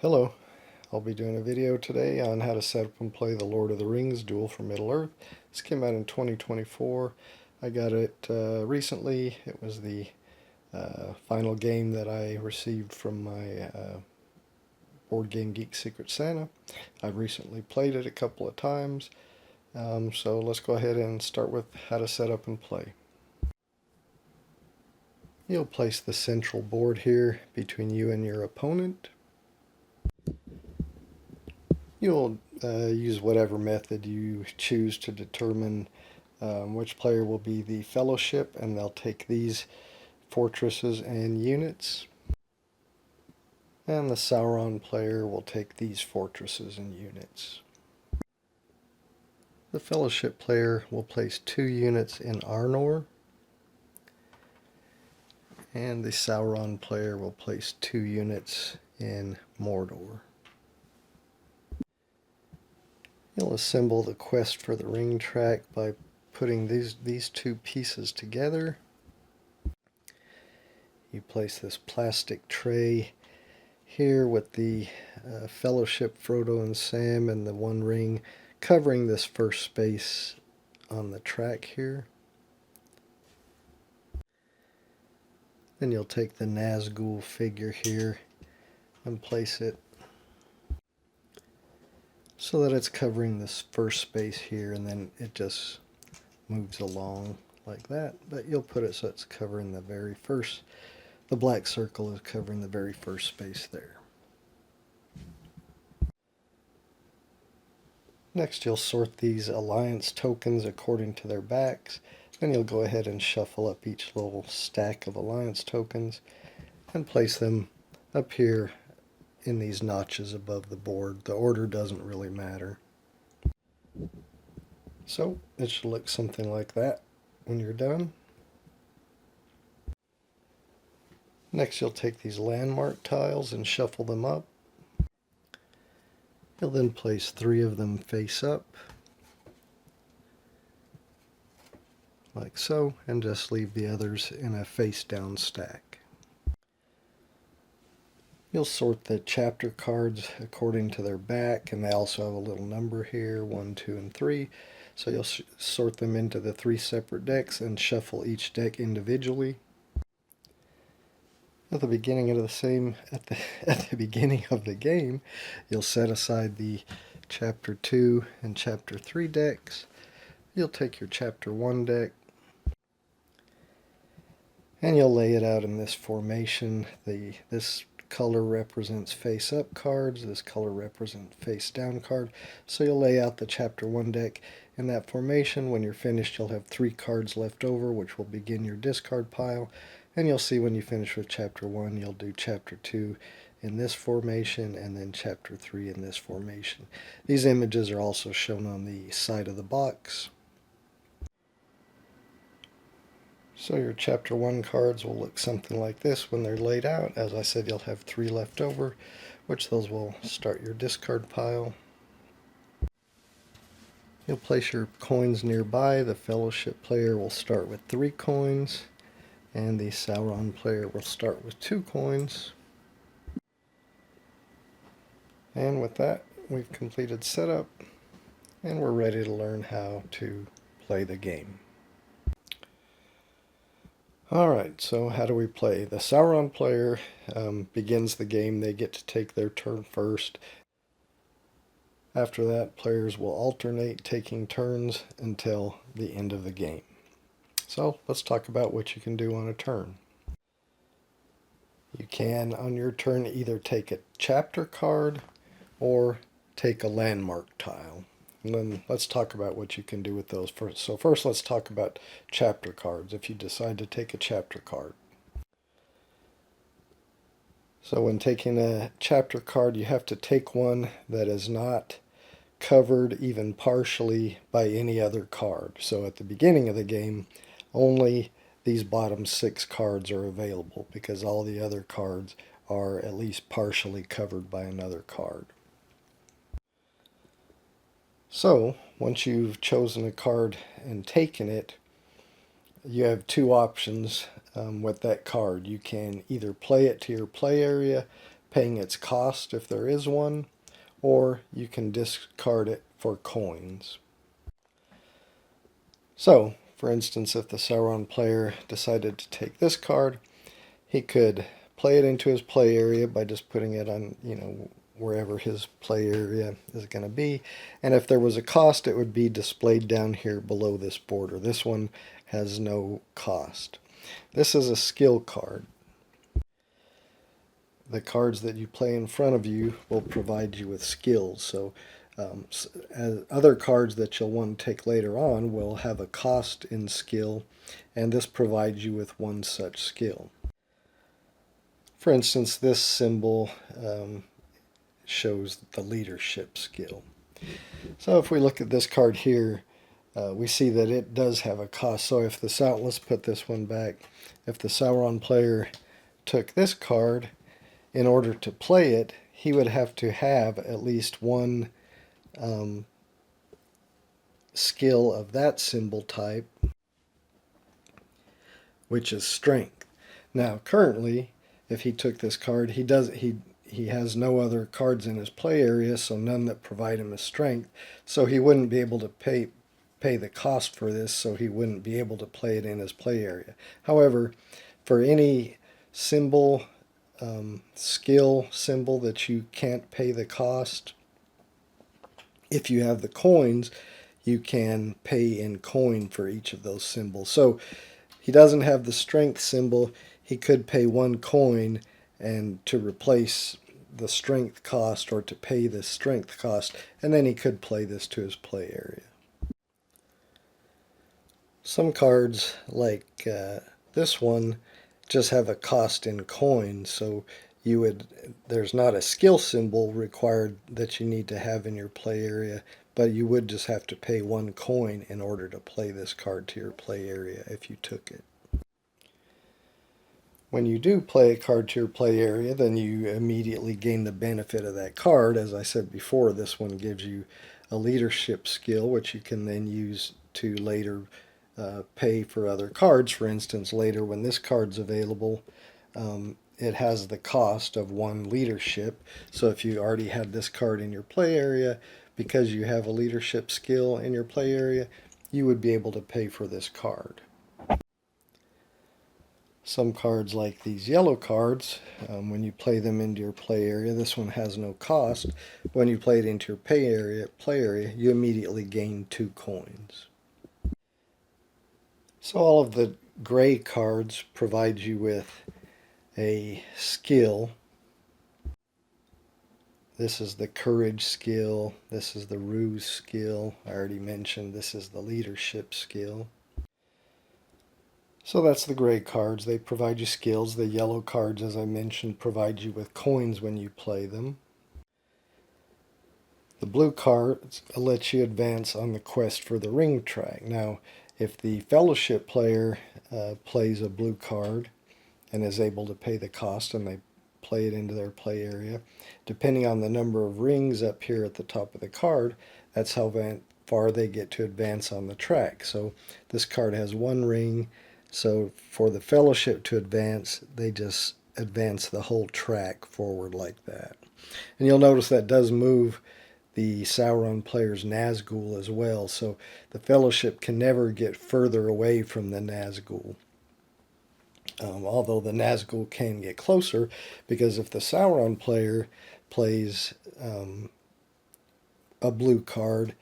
Hello, I'll be doing a video today on how to set up and play the Lord of the Rings Duel for Middle-earth. This came out in 2024. I got it recently. It was the final game that I received from my Board Game Geek Secret Santa. I've recently played it a couple of times, so let's go ahead and start with how to set up and play. You'll place the central board here between you and your opponent. You'll use whatever method you choose to determine which player will be the fellowship, and they'll take these fortresses and units. And the Sauron player will take these fortresses and units. The fellowship player will place 2 units in Arnor, and the Sauron player will place 2 units in Mordor. You'll assemble the quest for the ring track by putting these 2 pieces together. You place this plastic tray here with the fellowship Frodo and Sam and the one ring covering this first space on the track here. Then you'll take the Nazgul figure here and place it so that it's covering this first space here, and then it just moves along like that. But you'll put it so it's covering the very first, the black circle is covering the very first space there. Next, you'll sort these alliance tokens according to their backs. Then you'll go ahead and shuffle up each little stack of alliance tokens and place them up here in these notches above the board. The order doesn't really matter. So it should look something like that when you're done. Next, you'll take these landmark tiles and shuffle them up. You'll then place 3 of them face up, like so, and just leave the others in a face down stack. You'll sort the chapter cards according to their back, and they also have a little number here, 1, 2, and 3. So you'll sort them into the 3 separate decks and shuffle each deck individually. At the beginning of the beginning of the game, you'll set aside the Chapter 2 and Chapter 3 decks. You'll take your Chapter 1 deck, and you'll lay it out in this formation. This color represents face-up cards, this color represents face-down card. So you'll lay out the Chapter 1 deck in that formation. When you're finished, you'll have 3 cards left over, which will begin your discard pile. And you'll see when you finish with Chapter 1, you'll do Chapter 2 in this formation, and then Chapter 3 in this formation. These images are also shown on the side of the box. So your Chapter 1 cards will look something like this when they're laid out. As I said, you'll have 3 left over, which those will start your discard pile. You'll place your coins nearby. The Fellowship player will start with 3 coins, and the Sauron player will start with 2 coins. And with that, we've completed setup, and we're ready to learn how to play the game. Alright, so how do we play? The Sauron player begins the game. They get to take their turn first. After that, players will alternate taking turns until the end of the game. So let's talk about what you can do on a turn. You can, on your turn, either take a chapter card or take a landmark tile. And then let's talk about what you can do with those first. So first, let's talk about chapter cards, if you decide to take a chapter card. So when taking a chapter card, you have to take one that is not covered even partially by any other card. So at the beginning of the game, only these bottom 6 cards are available because all the other cards are at least partially covered by another card. So once you've chosen a card and taken it, you have 2 options with that card. You can either play it to your play area, paying its cost if there is one, or you can discard it for coins. So, for instance, if the Sauron player decided to take this card, he could play it into his play area by just putting it on, wherever his play area is going to be. And if there was a cost, it would be displayed down here below this border. This one has no cost. This is a skill card. The cards that you play in front of you will provide you with skills. So other cards that you'll want to take later on will have a cost in skill, and this provides you with one such skill. For instance, this symbol shows the leadership skill. So if we look at this card here, we see that it does have a cost. So if let's put this one back. If the Sauron player took this card, in order to play it, he would have to have at least one skill of that symbol type, which is strength. Now, currently, if he took this card, he has no other cards in his play area, so none that provide him with strength. So he wouldn't be able to pay the cost for this, so he wouldn't be able to play it in his play area. However, for any symbol, skill symbol that you can't pay the cost, if you have the coins, you can pay in coin for each of those symbols. So he doesn't have the strength symbol. He could pay one coin and to replace the strength cost, or to pay the strength cost, and then he could play this to his play area. Some cards, like this one, just have a cost in coins, so there's not a skill symbol required that you need to have in your play area, but you would just have to pay one coin in order to play this card to your play area if you took it. When you do play a card to your play area, then you immediately gain the benefit of that card. As I said before, this one gives you a leadership skill, which you can then use to later pay for other cards. For instance, later when this card's available, it has the cost of one leadership. So if you already had this card in your play area, because you have a leadership skill in your play area, you would be able to pay for this card. Some cards, like these yellow cards, when you play them into your play area, this one has no cost. When you play it into your play area, you immediately gain 2 coins. So all of the gray cards provide you with a skill. This is the courage skill. This is the ruse skill. I already mentioned this is the leadership skill. So that's the gray cards. They provide you skills. The yellow cards, as I mentioned, provide you with coins when you play them. The blue cards let you advance on the quest for the ring track. Now, if the fellowship player plays a blue card and is able to pay the cost, and they play it into their play area, depending on the number of rings up here at the top of the card, that's how far they get to advance on the track. So this card has 1 ring, so for the fellowship to advance, they just advance the whole track forward like that. And you'll notice that does move the Sauron player's Nazgul as well, so the fellowship can never get further away from the Nazgul. Although the Nazgul can get closer, because if the Sauron player plays a blue card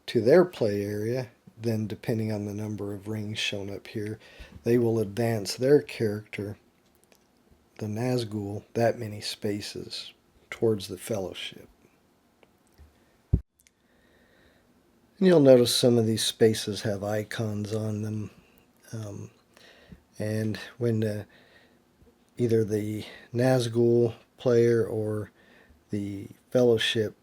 to their play area, then depending on the number of rings shown up here, they will advance their character, the Nazgul, that many spaces towards the fellowship. And you'll notice some of these spaces have icons on them. And when either the Nazgul player or the fellowship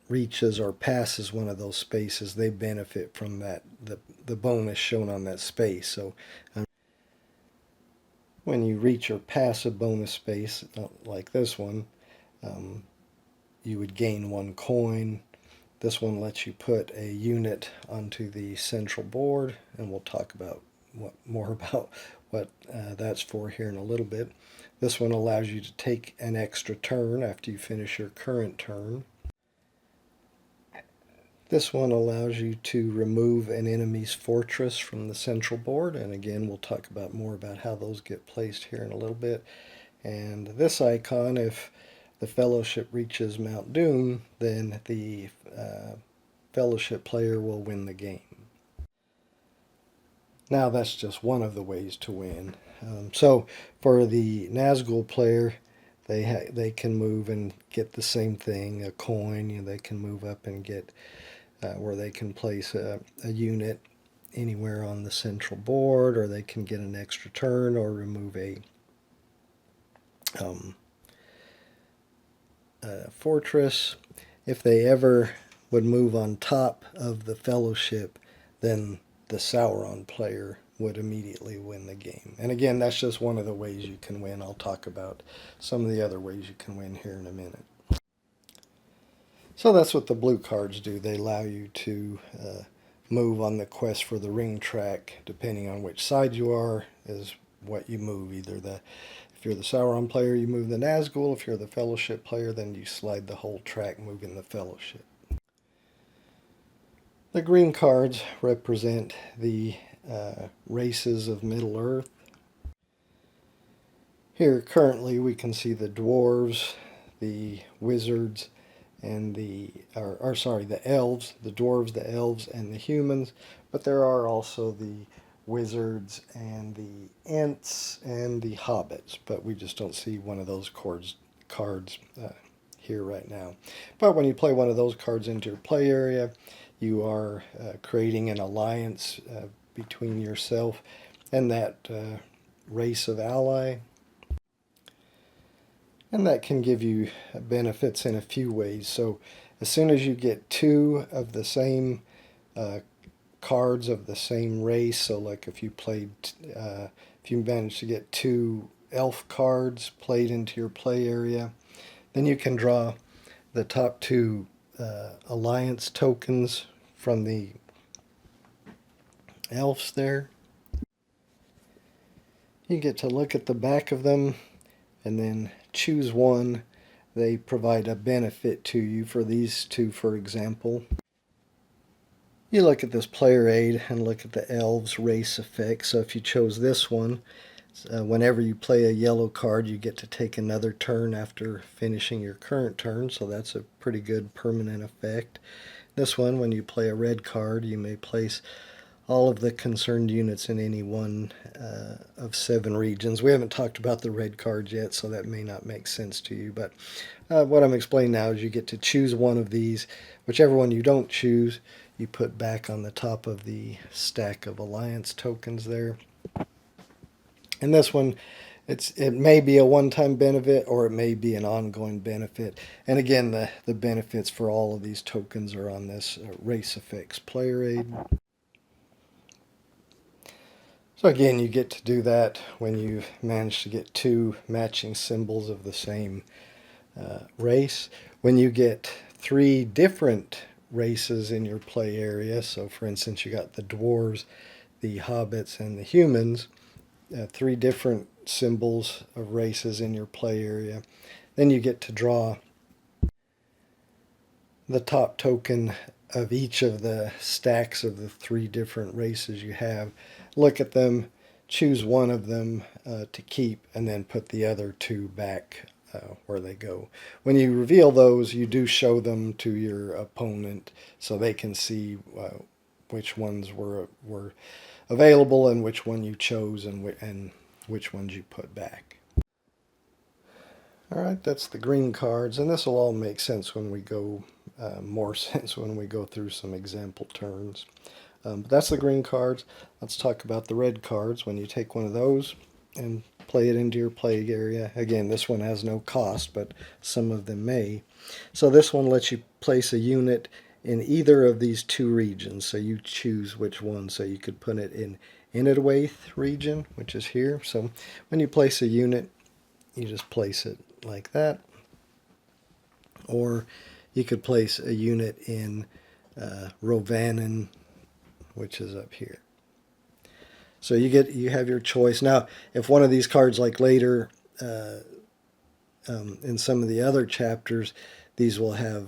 reaches or passes one of those spaces, they benefit from that, the bonus shown on that space. So when you reach or pass a bonus space like this one, you would gain 1 coin. This one lets you put a unit onto the central board, and we'll talk about more about what that's for here in a little bit. This one allows you to take an extra turn after you finish your current turn. This one allows you to remove an enemy's fortress from the central board, and again we'll talk about more about how those get placed here in a little bit. And this icon, if the Fellowship reaches Mount Doom, then the Fellowship player will win the game. Now that's just one of the ways to win. So for the Nazgul player, they can move and get the same thing, a coin. They can move up and get where they can place a unit anywhere on the central board, or they can get an extra turn or remove a fortress. If they ever would move on top of the Fellowship, then the Sauron player would immediately win the game. And again, that's just one of the ways you can win. I'll talk about some of the other ways you can win here in a minute. So that's what the blue cards do. They allow you to move on the quest for the ring track. Depending on which side you are is what you move. If you're the Sauron player, you move the Nazgul. If you're the Fellowship player, then you slide the whole track, moving the Fellowship. The green cards represent the races of Middle-earth. Here currently we can see the dwarves, the wizards, and the elves, the dwarves, the elves, and the humans. But there are also the wizards and the ents and the hobbits. But we just don't see one of those cards here right now. But when you play one of those cards into your play area, you are creating an alliance between yourself and that race of ally. And that can give you benefits in a few ways. So as soon as you get two of the same cards of the same race, so like if you managed to get two elf cards played into your play area, then you can draw the top two alliance tokens from the elves there. You get to look at the back of them and then choose one. They provide a benefit to you. For these two, for example, you look at this player aid and look at the elves race effect. So if you chose this one, whenever you play a yellow card, you get to take another turn after finishing your current turn, so that's a pretty good permanent effect. This one, when you play a red card, you may place all of the concerned units in any one of 7 regions. We haven't talked about the red cards yet, so that may not make sense to you, but what I'm explaining now is you get to choose one of these. Whichever one you don't choose, you put back on the top of the stack of alliance tokens there. And this one, it may be a one-time benefit or it may be an ongoing benefit. And again, the benefits for all of these tokens are on this race effects player aid. So again, you get to do that when you manage to get 2 matching symbols of the same race. When you get 3 different races in your play area, so for instance you got the dwarves, the hobbits, and the humans, 3 different symbols of races in your play area, then you get to draw the top token of each of the stacks of the 3 different races you have. Look at them, choose one of them to keep, and then put the other 2 back where they go. When you reveal those, you do show them to your opponent so they can see which ones were available and which one you chose and which ones you put back. Alright, that's the green cards, and this will all make sense when we go, more sense when we go through some example turns. But that's the green cards. Let's talk about the red cards. When you take one of those and play it into your play area, again, this one has no cost, but some of them may. So this one lets you place a unit in either of these 2 regions, so you choose which one. So you could put it in Inadwaith region, which is here. So when you place a unit, you just place it like that. Or you could place a unit in Rovanen, which is up here. So you have your choice. Now, if one of these cards, like later, in some of the other chapters, these will have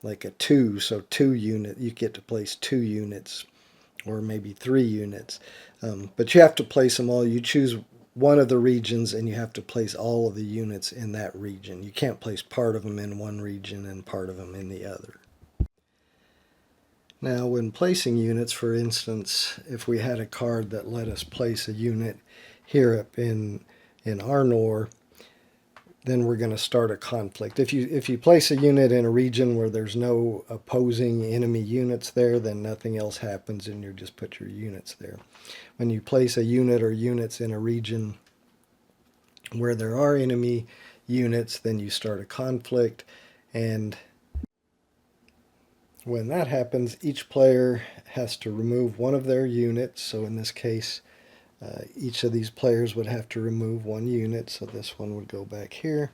like a 2, so 2 unit. You get to place 2 units or maybe 3 units. But you have to place them all. You choose one of the regions and you have to place all of the units in that region. You can't place part of them in one region and part of them in the other. Now, when placing units, for instance, if we had a card that let us place a unit here up in Arnor, then we're going to start a conflict. If you place a unit in a region where there's no opposing enemy units there, then nothing else happens and you just put your units there. When you place a unit or units in a region where there are enemy units, then you start a conflict, and when that happens, each player has to remove one of their units. So in this case, each of these players would have to remove one unit. So this one would go back here.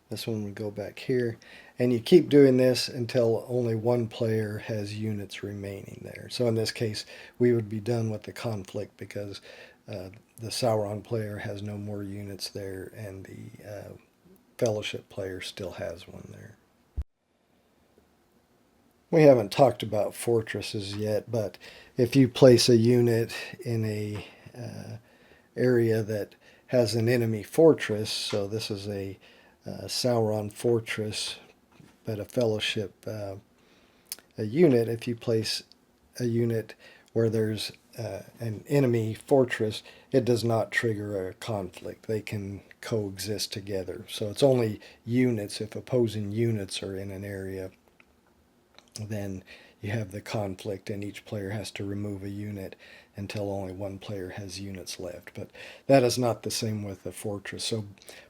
This one would go back here. And you keep doing this until only one player has units remaining there. So in this case, we would be done with the conflict because the Sauron player has no more units there and the Fellowship player still has one there. We haven't talked about fortresses yet, but if you place a unit in a area that has an enemy fortress, so this is a Sauron fortress, but a Fellowship a unit, if you place a unit where there's an enemy fortress, it does not trigger a conflict. They can coexist together. So it's only units. If opposing units are in an area, then you have the conflict and each player has to remove a unit until only one player has units left. But that is not the same with a fortress. So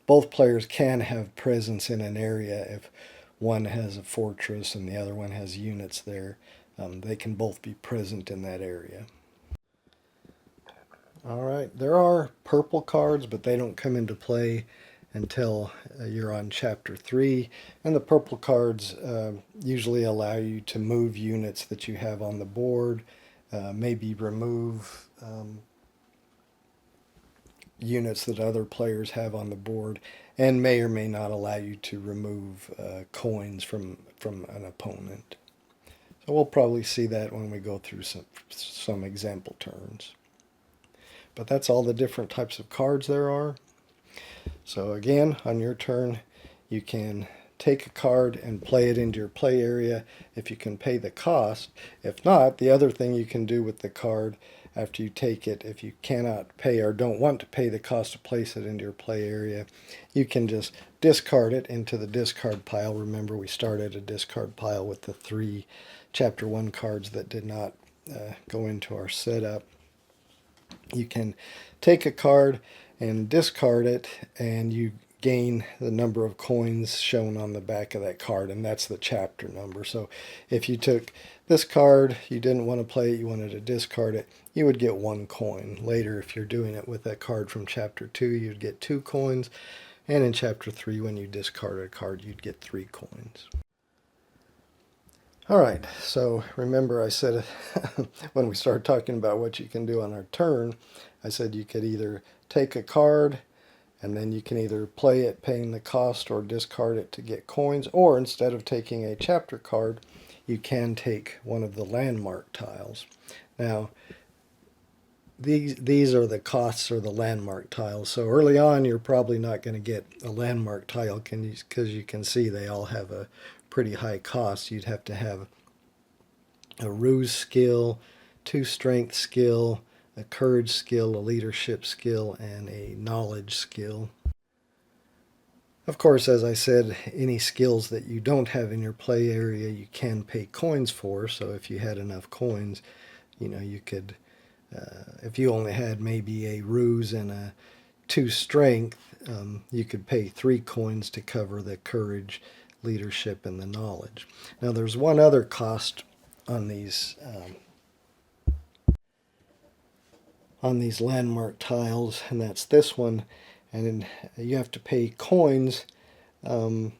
both players can have presence in an area. If one has a fortress and the other one has units there, they can both be present in that area. All right, there are purple cards, but they don't come into play until you're on Chapter 3. And the purple cards usually allow you to move units that you have on the board, maybe remove units that other players have on the board, and may or may not allow you to remove coins from an opponent. So we'll probably see that when we go through some example turns. But that's all the different types of cards there are. So again, on your turn, you can take a card and play it into your play area if you can pay the cost. If not, the other thing you can do with the card after you take it, if you cannot pay or don't want to pay the cost to place it into your play area, you can just discard it into the discard pile. Remember, we started a discard pile with the 3 Chapter 1 cards that did not go into our setup. You can take a card and discard it, and you gain the number of coins shown on the back of that card, and that's the chapter number. So if you took this card, you didn't want to play it, you wanted to discard it, you would get 1 coin. Later, if you're doing it with that card from Chapter 2, you'd get 2 coins, and in Chapter 3, when you discard a card, you'd get 3 coins. All right, so remember I said when we started talking about what you can do on our turn, I said you could either take a card and then you can either play it paying the cost or discard it to get coins, or instead of taking a chapter card, you can take one of the landmark tiles. Now, these are the costs or the landmark tiles. So early on, you're probably not going to get a landmark tile because you can see they all have a pretty high cost. You'd have to have a ruse skill, 2 strength skill, a courage skill, a leadership skill, and a knowledge skill. Of course, as I said, any skills that you don't have in your play area, you can pay coins for. So if you had enough coins, you could, if you only had maybe a ruse and a 2 strength, you could pay 3 coins to cover the courage, leadership, and the knowledge. Now there's one other cost on these landmark tiles, and that's this one, and you have to pay coins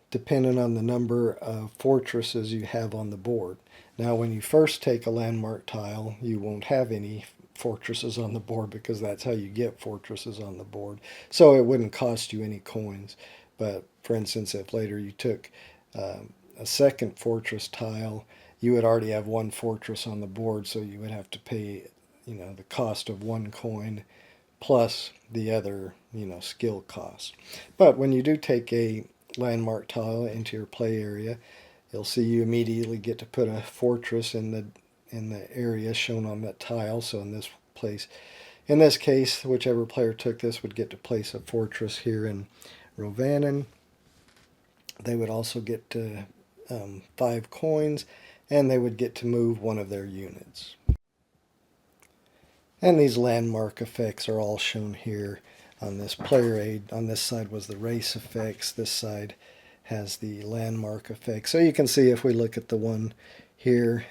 depending on the number of fortresses you have on the board. Now when you first take a landmark tile, you won't have any fortresses on the board because that's how you get fortresses on the board. So it wouldn't cost you any coins. But for instance, if later you took a second fortress tile, you would already have one fortress on the board, so you would have to pay, the cost of one coin plus the other, skill cost. But when you do take a landmark tile into your play area, you'll see you immediately get to put a fortress in the area shown on that tile. So in this case, whichever player took this would get to place a fortress here in Rovanen. They would also get 5 coins, and they would get to move one of their units. And these landmark effects are all shown here on this player aid. On this side was the race effects. This side has the landmark effects. So you can see if we look at the one here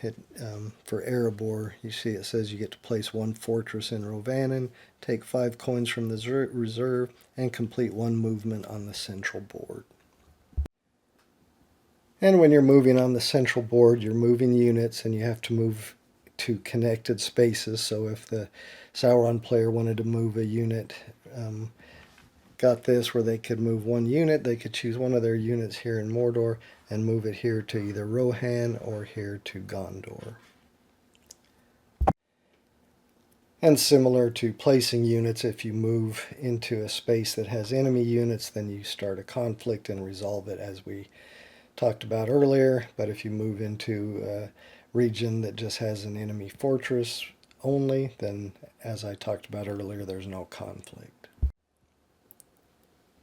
for Erebor, you see it says you get to place 1 fortress in Rovanen, take 5 coins from the reserve, and complete 1 movement on the central board. And when you're moving on the central board, you're moving units, and you have to move to connected spaces. So if the Sauron player wanted to move a unit, got this where they could move 1 unit, they could choose one of their units here in Mordor and move it here to either Rohan or here to Gondor. And similar to placing units, if you move into a space that has enemy units, then you start a conflict and resolve it as we talked about earlier. But if you move into a region that just has an enemy fortress only, then as I talked about earlier, there's no conflict.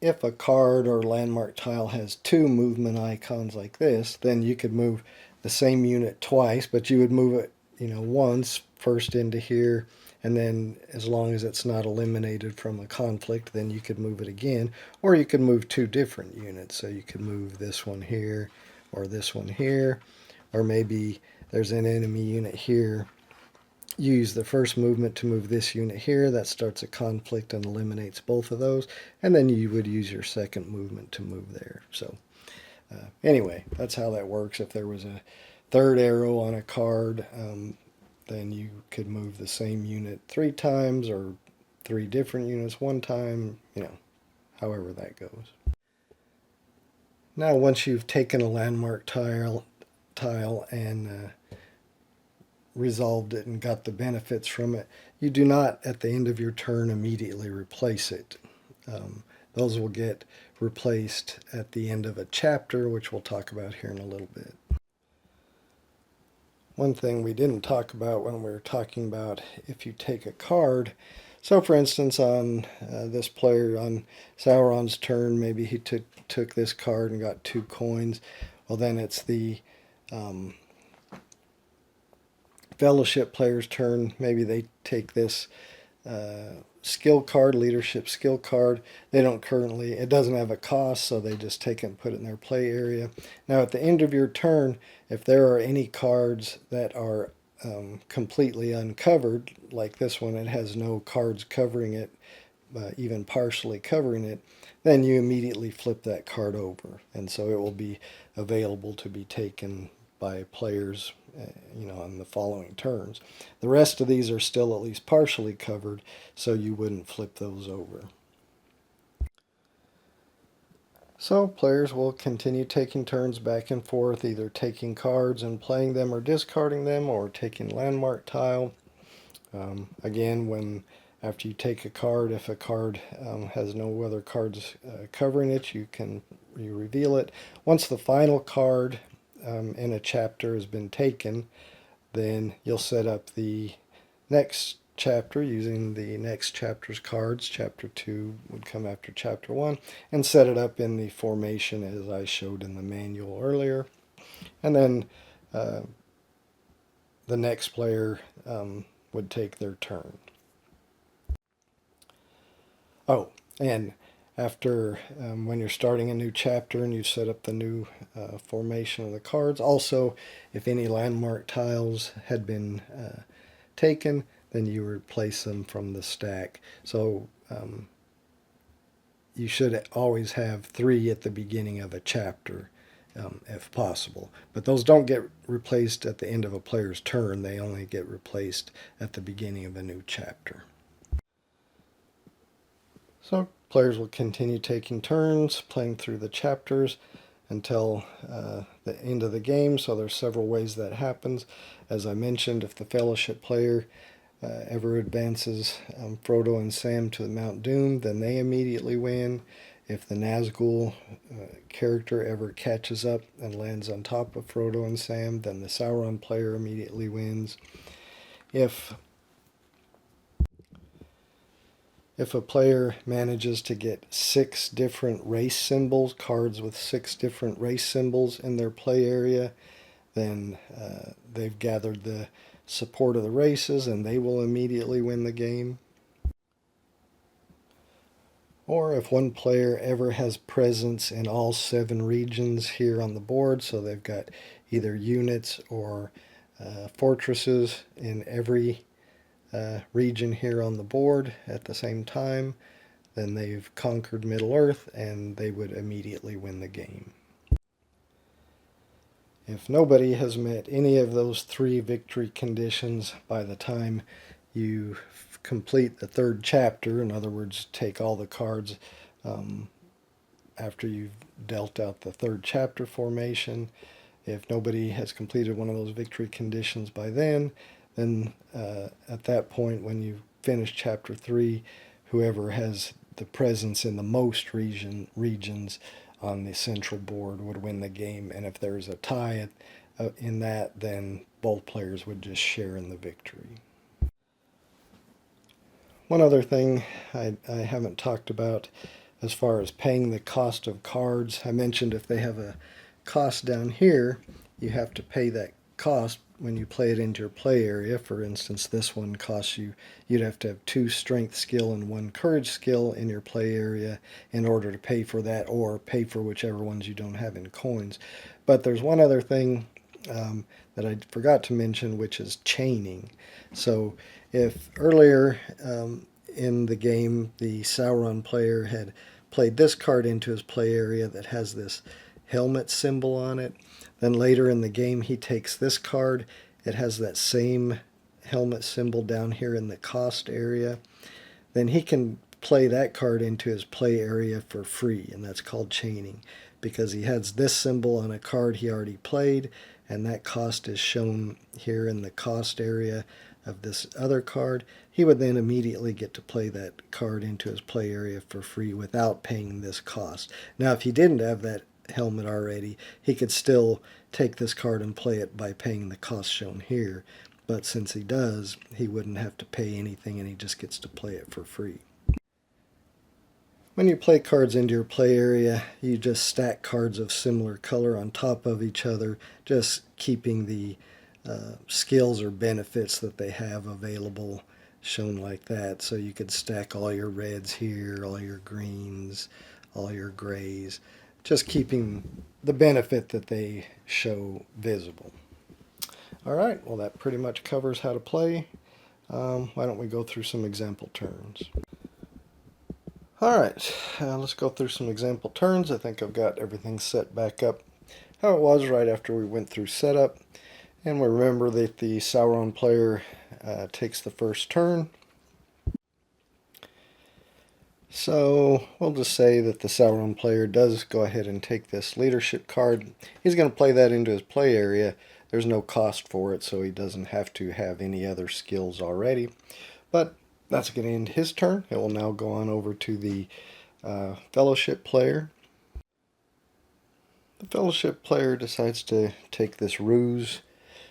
If a card or landmark tile has 2 movement icons like this, then you could move the same unit twice, but you would move it, once first into here, and then as long as it's not eliminated from a conflict, then you could move it again, or you could move 2 different units. So you could move this one here or this one here, or maybe there's an enemy unit here. You use the first movement to move this unit here. That starts a conflict and eliminates both of those. And then you would use your second movement to move there. So anyway, that's how that works. If there was a 3rd arrow on a card, then you could move the same unit 3 times or 3 different units 1 time, however that goes. Now once you've taken a landmark tile and resolved it and got the benefits from it, you do not at the end of your turn immediately replace it. Those will get replaced at the end of a chapter, which we'll talk about here in a little bit. One thing we didn't talk about when we were talking about if you take a card, so for instance on this player on Sauron's turn, maybe he took this card and got 2 coins. Well, then it's the Fellowship player's turn. Maybe they take this skill card, leadership skill card. They don't currently, it doesn't have a cost, so they just take it and put it in their play area. Now at the end of your turn, if there are any cards that are completely uncovered, like this one, it has no cards covering it, even partially covering it, then you immediately flip that card over, and so it will be available to be taken by players on the following turns. The rest of these are still at least partially covered, so you wouldn't flip those over. So players will continue taking turns back and forth, either taking cards and playing them or discarding them, or taking landmark tile. Again, after you take a card, if a card has no other cards covering it, you reveal it. Once the final card in a chapter has been taken, then you'll set up the next chapter using the next chapter's cards. Chapter 2 would come after chapter 1, and set it up in the formation as I showed in the manual earlier. And then the next player would take their turn. Oh, and after when you're starting a new chapter and you set up the new formation of the cards, also if any landmark tiles had been taken, then you replace them from the stack. So you should always have 3 at the beginning of a chapter if possible. But those don't get replaced at the end of a player's turn. They only get replaced at the beginning of a new chapter. So players will continue taking turns, playing through the chapters until the end of the game. So there's several ways that happens. As I mentioned, if the Fellowship player ever advances Frodo and Sam to Mount Doom, then they immediately win. If the Nazgul character ever catches up and lands on top of Frodo and Sam, then the Sauron player immediately wins. If a player manages to get 6 different race symbols, cards with 6 different race symbols in their play area, then they've gathered the support of the races and they will immediately win the game. Or if one player ever has presence in all 7 regions here on the board, so they've got either units or fortresses in every region here on the board at the same time, then they've conquered Middle-earth and they would immediately win the game. If nobody has met any of those 3 victory conditions by the time you complete the 3rd chapter, in other words, take all the cards after you've dealt out the 3rd chapter formation, if nobody has completed one of those victory conditions by then at that point, when you finish chapter 3, whoever has the presence in the most regions on the central board would win the game. And if there's a tie in that, then both players would just share in the victory. One other thing I haven't talked about as far as paying the cost of cards. I mentioned if they have a cost down here, you have to pay that cost when you play it into your play area. For instance, this one costs you'd have to have 2 strength skill and 1 courage skill in your play area in order to pay for that, or pay for whichever ones you don't have in coins. But there's one other thing that I forgot to mention, which is chaining. So if earlier in the game the Sauron player had played this card into his play area that has this helmet symbol on it, then later in the game he takes this card, it has that same helmet symbol down here in the cost area, then he can play that card into his play area for free, and that's called chaining, because he has this symbol on a card he already played, and that cost is shown here in the cost area of this other card. He would then immediately get to play that card into his play area for free without paying this cost. Now, if he didn't have that helmet already, he could still take this card and play it by paying the cost shown here. But since he does, he wouldn't have to pay anything and he just gets to play it for free. When you play cards into your play area, you just stack cards of similar color on top of each other, just keeping the skills or benefits that they have available shown like that. So you could stack all your reds here, all your greens, all your grays, just keeping the benefit that they show visible. All right, well, that pretty much covers how to play. Why don't we go through some example turns? All right, let's go through some example turns. I think I've got everything set back up how it was right after we went through setup. And we remember that the Sauron player takes the first turn. So we'll just say that the Sauron player does go ahead and take this leadership card. He's going to play that into his play area. There's no cost for it, so he doesn't have to have any other skills already. But that's going to end his turn. It will now go on over to the Fellowship player. The Fellowship player decides to take this Ruse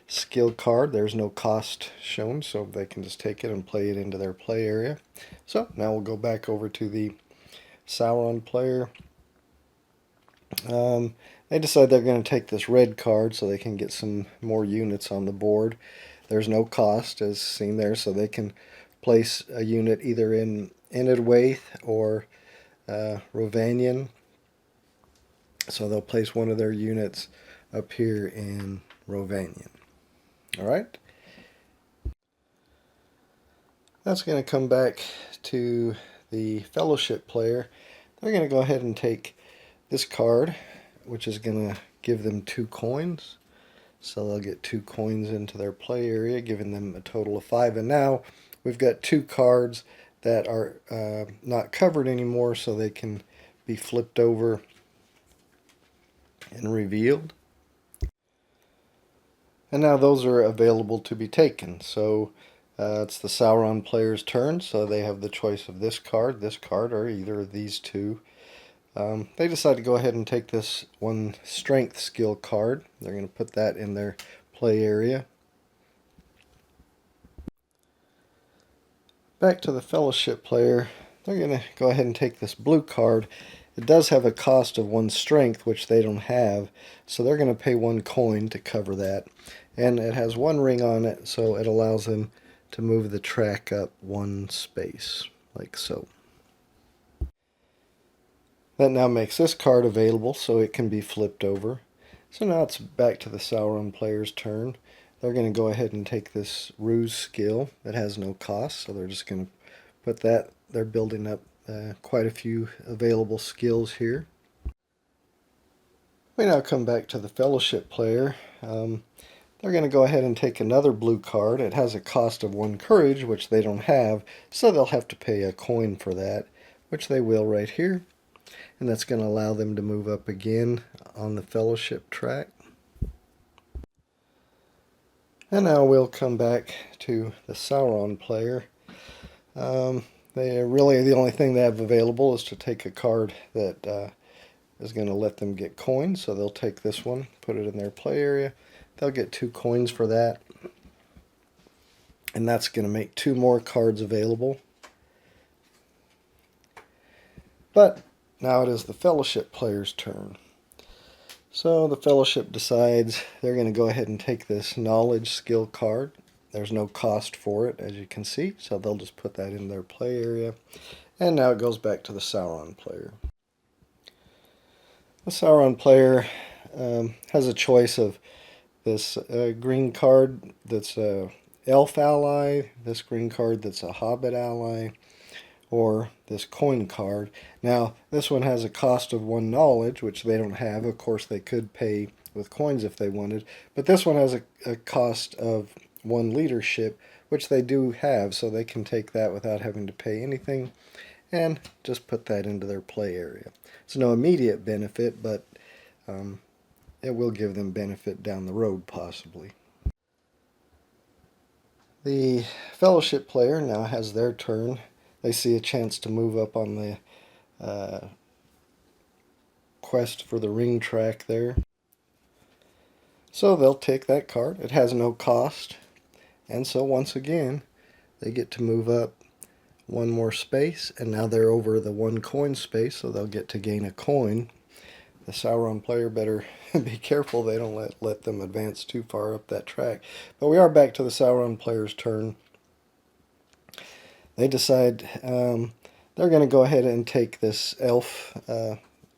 skill card. There's no cost shown, so they can just take it and play it into their play area. So now we'll go back over to the Sauron player. They decide they're going to take this red card so they can get some more units on the board. There's no cost as seen there, so they can place a unit either in Enidwaith or Rovanion. So they'll place one of their units up here in Rovanion. All right. That's going to come back to the Fellowship player. They're going to go ahead and take this card, which is going to give them 2 coins. So they'll get 2 coins into their play area, giving them a total of 5. And now we've got 2 cards that are not covered anymore, so they can be flipped over and revealed. And now those are available to be taken. So it's the Sauron player's turn, so they have the choice of this card, or either of these two. They decide to go ahead and take this 1 strength skill card. They're going to put that in their play area. Back to the Fellowship player, they're going to go ahead and take this blue card. It does have a cost of 1 strength, which they don't have, so they're going to pay 1 coin to cover that. And it has 1 ring on it, so it allows them to move the track up 1 space, like so. That now makes this card available, so it can be flipped over. So now it's back to the Sauron player's turn. They're going to go ahead and take this ruse skill that has no cost, so they're just going to put that. They're building up quite a few available skills here. We now come back to the Fellowship player. They're going to go ahead and take another blue card. It has a cost of 1 courage, which they don't have, so they'll have to pay a coin for that, which they will right here. And that's going to allow them to move up again on the Fellowship track. And now we'll come back to the Sauron player. They really, the only thing they have available is to take a card that is going to let them get coins. So they'll take this one, put it in their play area. They'll get 2 coins for that. And that's going to make 2 more cards available. But now it is the Fellowship player's turn. So the Fellowship decides they're going to go ahead and take this knowledge skill card. There's no cost for it, as you can see, so they'll just put that in their play area. And now it goes back to the Sauron player. The Sauron player has a choice of this green card that's a elf ally, this green card that's a hobbit ally, or this coin card. Now, this one has a cost of 1 knowledge, which they don't have. Of course, they could pay with coins if they wanted. But this one has a cost of 1 leadership, which they do have, so they can take that without having to pay anything and just put that into their play area. It's no immediate benefit, but it will give them benefit down the road, possibly. The Fellowship player now has their turn. They see a chance to move up on the quest for the ring track there. So they'll take that card. It has no cost. And so once again, they get to move up 1 more space. And now they're over the 1 coin space, so they'll get to gain a coin. The Sauron player better be careful they don't let them advance too far up that track. But we are back to the Sauron player's turn. They decide they're going to go ahead and take this elf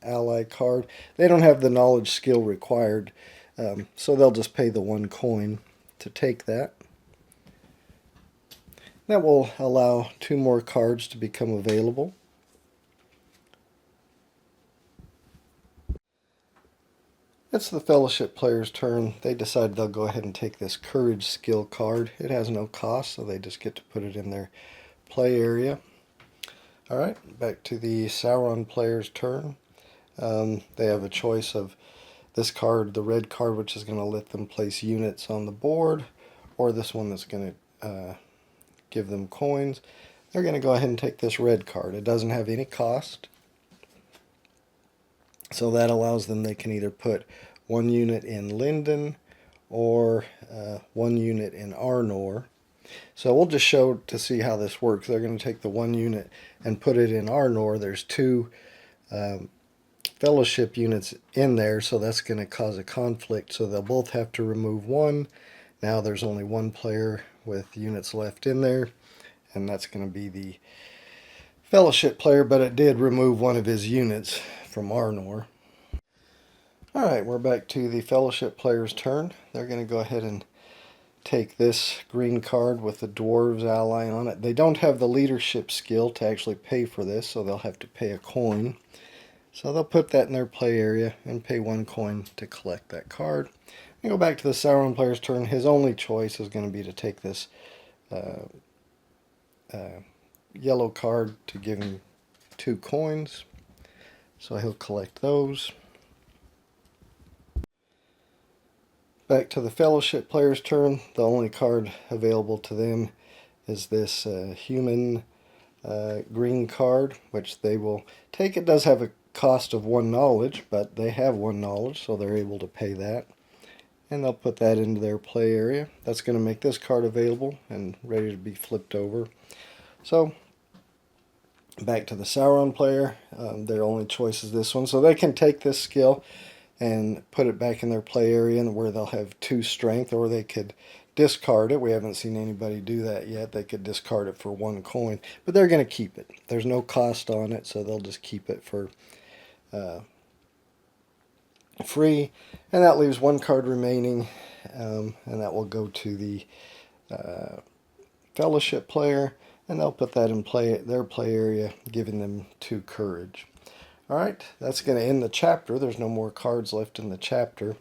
ally card. They don't have the knowledge skill required, so they'll just pay the 1 coin to take that. That will allow 2 more cards to become available. It's the Fellowship player's turn. They decide they'll go ahead and take this courage skill card. It has no cost, so they just get to put it in their play area. Alright, back to the Sauron player's turn. They have a choice of this card, the red card, which is going to let them place units on the board, or this one that's going to give them coins. They're going to go ahead and take this red card. It doesn't have any cost, so that allows them, they can either put 1 unit in Linden or 1 unit in Arnor. So we'll just show to see how this works. They're going to take the 1 unit and put it in Arnor. There's 2 Fellowship units in there, so that's going to cause a conflict. So they'll both have to remove 1. Now there's only 1 player with units left in there, and that's going to be the Fellowship player, but it did remove 1 of his units from Arnor. Alright, we're back to the Fellowship player's turn. They're going to go ahead and take this green card with the dwarves ally on it. They don't have the leadership skill to actually pay for this, so they'll have to pay a coin. So they'll put that in their play area and pay 1 coin to collect that card. And go back to the Sauron player's turn. His only choice is going to be to take this yellow card to give him 2 coins. So he'll collect those. Back to the Fellowship player's turn. The only card available to them is this human green card, which they will take. It does have a cost of 1 knowledge, but they have 1 knowledge, so they're able to pay that. And they'll put that into their play area. That's going to make this card available and ready to be flipped over. So, back to the Sauron player. Their only choice is this one. So they can take this skill and put it back in their play area where they'll have 2 strength, or they could discard it. We haven't seen anybody do that yet. They could discard it for 1 coin, but they're going to keep it. There's no cost on it, so they'll just keep it for free. And that leaves 1 card remaining, and that will go to the Fellowship player, and they'll put that in their play area, giving them 2 courage. Alright, that's going to end the chapter. There's no more cards left in the chapter.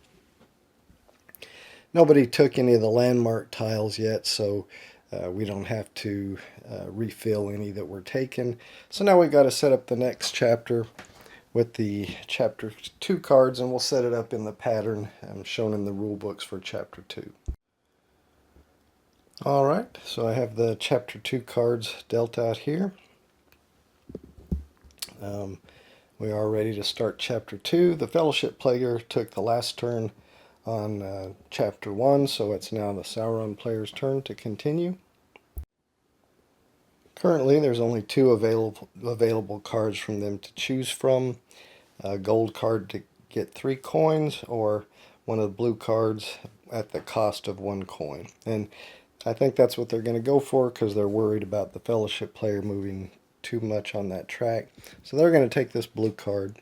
Nobody took any of the landmark tiles yet, so we don't have to refill any that were taken. So now we've got to set up the next chapter with the chapter 2 cards, and we'll set it up in the pattern shown in the rule books for chapter 2. Alright, so I have the chapter 2 cards dealt out here. We are ready to start chapter 2. The Fellowship player took the last turn on chapter 1, so it's now the Sauron player's turn to continue. Currently there's only 2 available cards from them to choose from. A gold card to get 3 coins, or one of the blue cards at the cost of 1 coin. And I think that's what they're going to go for, because they're worried about the Fellowship player moving too much on that track. So they're going to take this blue card.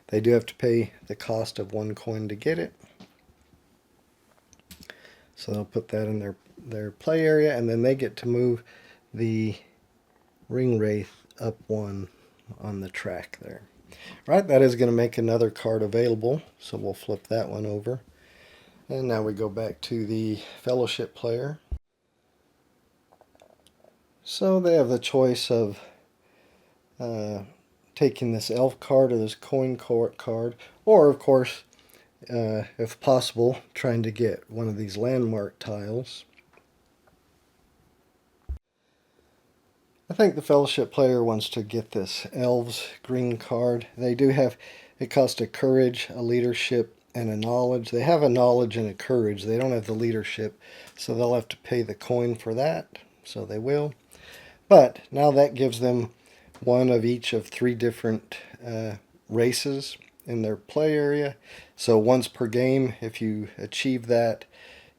They do have to pay the cost of 1 coin to get it. So they'll put that in their play area, and then they get to move the Ring Wraith up 1 on the track there. Right, that is going to make another card available, so we'll flip that one over. And now we go back to the Fellowship player. So they have the choice of taking this elf card or this coin card, or of course, if possible, trying to get one of these landmark tiles. I think the Fellowship player wants to get this elves green card. They do have, it costs a courage, a leadership, and a knowledge. They have a knowledge and a courage. They don't have the leadership, so they'll have to pay the coin for that, so they will. But now that gives them 1 of each of 3 different races in their play area. So once per game, if you achieve that,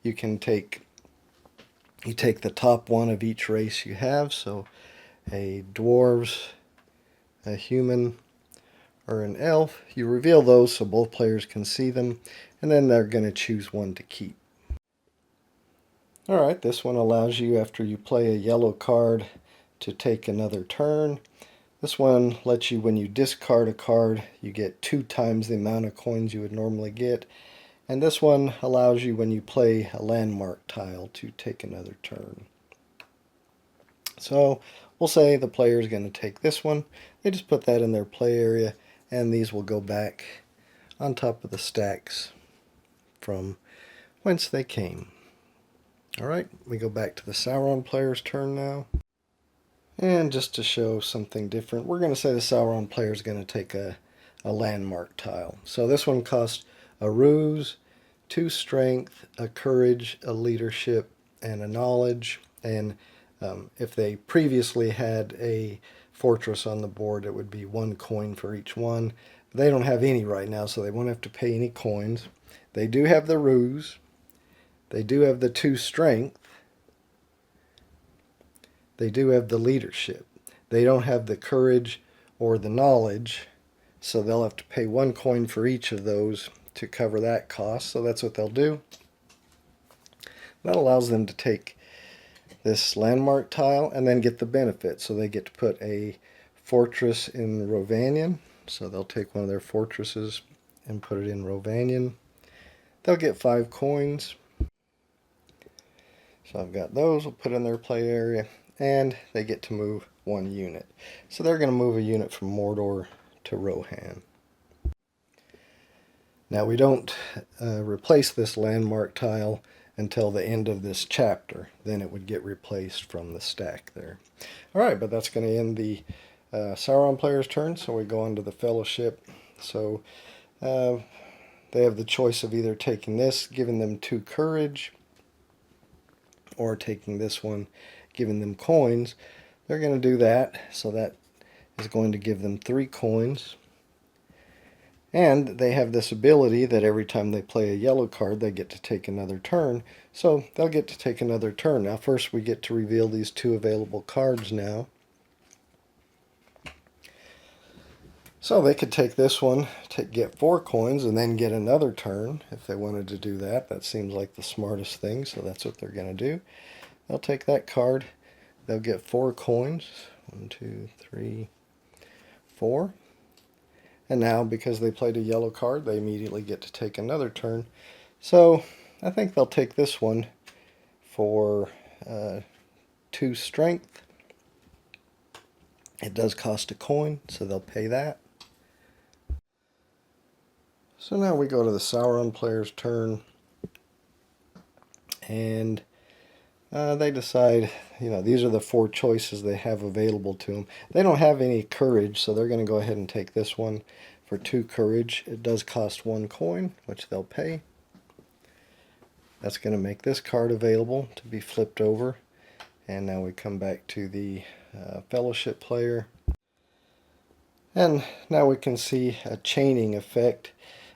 you take the top 1 of each race you have. So a dwarves, a human, or an elf. You reveal those so both players can see them, and then they're going to choose 1 to keep. Alright, this one allows you, after you play a yellow card, to take another turn. This one lets you, when you discard a card, you get 2 times the amount of coins you would normally get. And this one allows you, when you play a landmark tile, to take another turn. So we'll say the player is going to take this one. They just put that in their play area, and these will go back on top of the stacks from whence they came. Alright, we go back to the Sauron player's turn now. And just to show something different, we're going to say the Sauron player is going to take a landmark tile. So this one costs a ruse, 2 strength, a courage, a leadership, and a knowledge. And if they previously had a fortress on the board, it would be 1 coin for each one. They don't have any right now, so they won't have to pay any coins. They do have the ruse. They do have the 2 strength. They do have the leadership. They don't have the courage or the knowledge, so they'll have to pay 1 coin for each of those to cover that cost. So that's what they'll do. That allows them to take this landmark tile and then get the benefit. So they get to put a fortress in Rovanion. so they'll take one of their fortresses and put it in Rovanion. They'll get 5 coins. So I've got those, we'll put in their play area, and they get to move 1 unit. So they're going to move a unit from Mordor to Rohan. Now we don't replace this landmark tile until the end of this chapter. Then it would get replaced from the stack there. Alright, but that's going to end the Sauron player's turn, so we go on to the Fellowship. So they have the choice of either taking this, giving them 2 courage, or taking this one, giving them coins. They're going to do that, so that is going to give them 3 coins. And they have this ability that every time they play a yellow card, they get to take another turn. So they'll get to take another turn. Now first we get to reveal these 2 available cards now. So they could take this one, get 4 coins, and then get another turn if they wanted to do that. That seems like the smartest thing, so that's what they're going to do. They'll take that card. They'll get 4 coins. 1, 2, 3, 4. And now, because they played a yellow card, they immediately get to take another turn. So I think they'll take this one for 2 strength. It does cost a coin, so they'll pay that. So now we go to the Sauron player's turn. And they decide, these are the 4 choices they have available to them. They don't have any courage, so they're going to go ahead and take this one for 2 courage. It does cost 1 coin, which they'll pay. That's going to make this card available to be flipped over. And now we come back to the Fellowship player. And now we can see a chaining effect.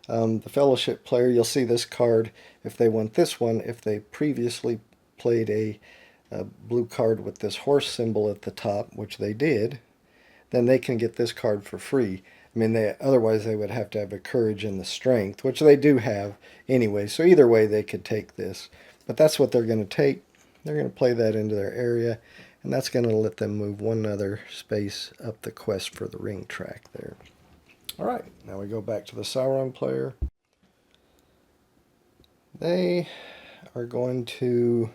The Fellowship player, you'll see this card, if they want this one, if they previously played a blue card with this horse symbol at the top, which they did, then they can get this card for free. I mean, otherwise they would have to have a courage and the strength, which they do have anyway. So either way they could take this. But that's what they're going to take. They're going to play that into their area, and that's going to let them move 1 other space up the quest for the ring track there. Alright, now we go back to the Sauron player. They are going to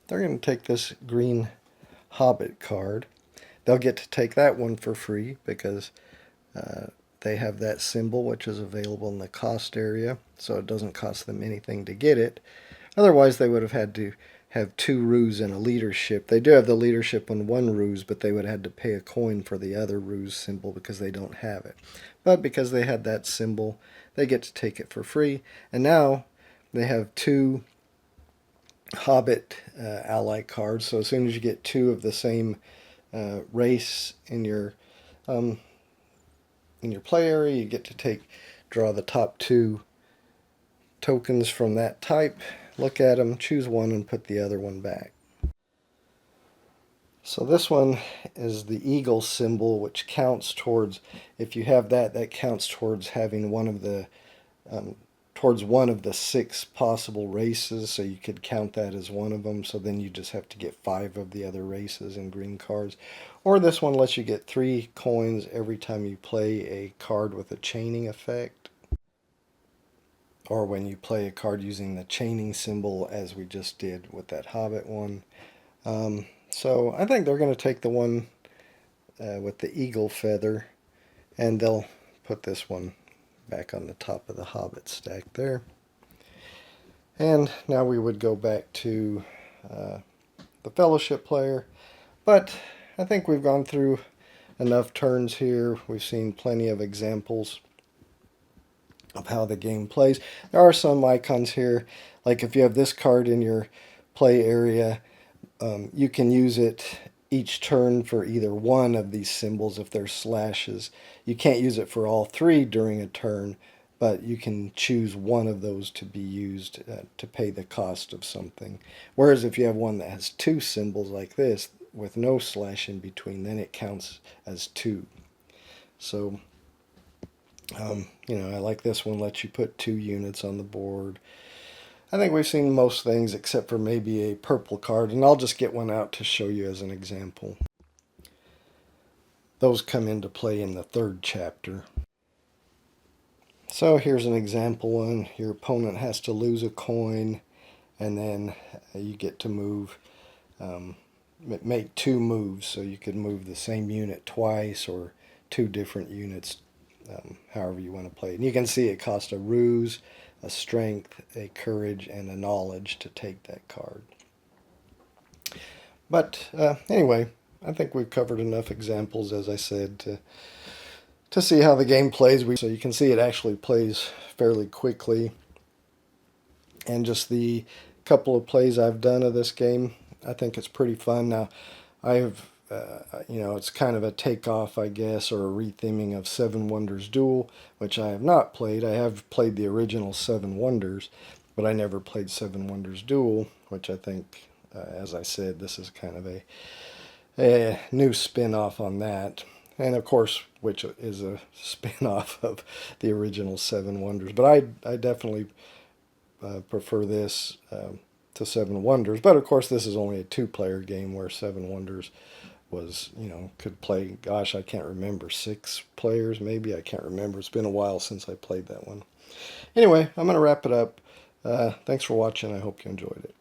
they're going to take this green Hobbit card. They'll get to take that one for free because they have that symbol, which is available in the cost area, so it doesn't cost them anything to get it. Otherwise they would have had to have 2 ruse and a leadership. They do have the leadership on 1 ruse, but they would have had to pay a coin for the other ruse symbol because they don't have it. But because they had that symbol, they get to take it for free. And now they have 2 Hobbit ally cards, so as soon as you get 2 of the same race in your play area, you get to draw the top 2 tokens from that type, look at them, choose one, and put the other one back. So this one is the eagle symbol, which counts towards, if you have that, that counts towards having one of the towards one of the 6 possible races, so you could count that as one of them, so then you just have to get 5 of the other races in green cards. Or this one lets you get 3 coins every time you play a card with a chaining effect, or when you play a card using the chaining symbol, as we just did with that Hobbit one. So I think they're going to take the one with the eagle feather, and they'll put this one back on the top of the Hobbit stack there. And now we would go back to the Fellowship player. But I think we've gone through enough turns here. We've seen plenty of examples of how the game plays. There are some icons here, like if you have this card in your play area, you can use it each turn for either one of these symbols if they're slashes. You can't use it for all 3 during a turn, but you can choose one of those to be used to pay the cost of something. Whereas if you have one that has 2 symbols like this with no slash in between, then it counts as 2. So, I like this one, lets you put 2 units on the board. I think we've seen most things except for maybe a purple card, and I'll just get one out to show you as an example. those come into play in the third chapter. So here's an example one. Your opponent has to lose a coin, and then you get to move, make two moves. So you could move the same unit twice or two different units, however you want to play it. And you can see it costs a ruse, a strength, a courage, and a knowledge to take that card. But anyway, I think we've covered enough examples, as I said, to see how the game plays. So you can see it actually plays fairly quickly. And just the couple of plays I've done of this game, I think it's pretty fun. Now, I've, it's kind of a takeoff, I guess, or a retheming of Seven Wonders Duel, which I have not played. I have played the original Seven Wonders, but I never played Seven Wonders Duel, which I think, as I said, this is kind of a new spin-off on that. And of course, which is a spin-off of the original Seven Wonders. But I definitely prefer this to Seven Wonders. But of course, this is only a two-player game, where Seven Wonders was, could play, gosh, I can't remember, 6 players maybe. I can't remember. It's been a while since I played that one. Anyway, I'm going to wrap it up. Thanks for watching. I hope you enjoyed it.